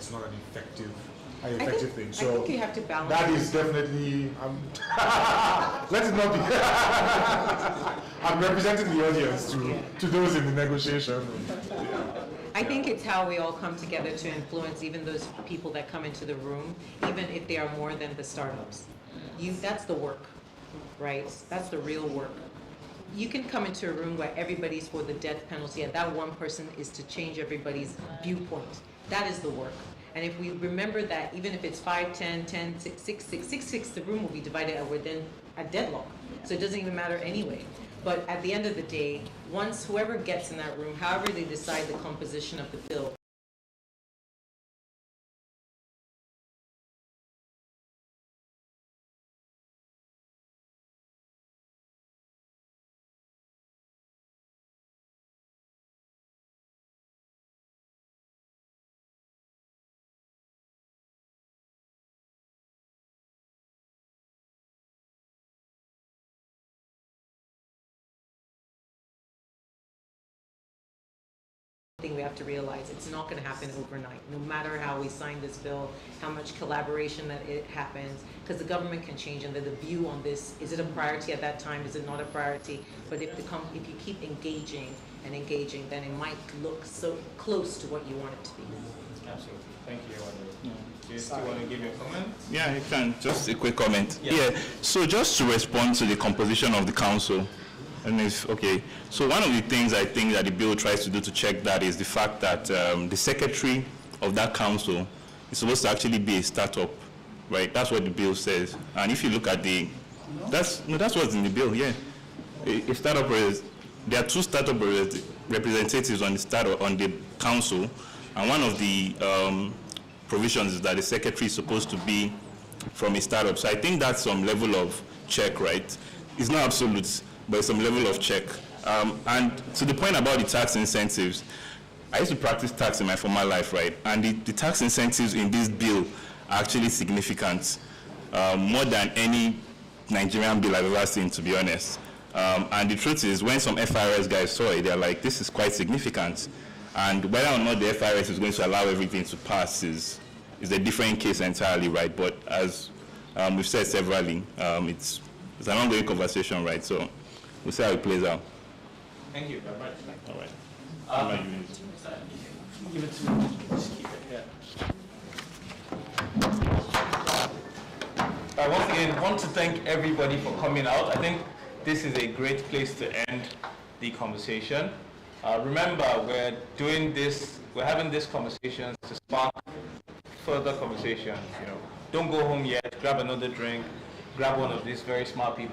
it's not an effective thing. So I think you have to balance. That is definitely. Let it not be. I'm representing the audience to those in the negotiation. I think it's how we all come together to influence even those people that come into the room, even if they are more than the startups. That's the work, right? That's the real work. You can come into a room where everybody's for the death penalty and that one person is to change everybody's viewpoint. That is the work. And if we remember that, even if it's 5, 10, 10, 6, 6, 6, 6, 6, the room will be divided and we're then at deadlock. So it doesn't even matter anyway. But at the end of the day, once whoever gets in that room, however they decide the composition of the bill, we have to realize it's not going to happen overnight, no matter how we sign this bill, how much collaboration that it happens, because the government can change and the view on this, is it a priority at that time, is it not a priority? But if you keep engaging and engaging, then it might look so close to what you want it to be. Absolutely. Thank you. Do you still want to give your comment? Yeah, you can. Just a quick comment. Yeah. So just to respond to the composition of the council, so one of the things I think that the bill tries to do to check that is the fact that the secretary of that council is supposed to actually be a startup, right? That's what the bill says. And if you look at that's what's in the bill, yeah. A startup, there are 2 startup representatives on the council, and one of the provisions is that the secretary is supposed to be from a startup. So I think that's some level of check, right? It's not absolute, but some level of check. And to the point about the tax incentives, I used to practice tax in my former life, right? And the tax incentives in this bill are actually significant, more than any Nigerian bill I've ever seen, to be honest. And the truth is, when some FIRS guys saw it, they're like, this is quite significant. And whether or not the FIRS is going to allow everything to pass is a different case entirely, right? But as we've said severally, it's an ongoing conversation, right? So we'll see how it plays out. Thank you. All right. Give it to me. Just keep it. I once again want to thank everybody for coming out. I think this is a great place to end the conversation. Remember, we're having this conversation to spark further conversations. Don't go home yet. Grab another drink. Grab one of these very smart people.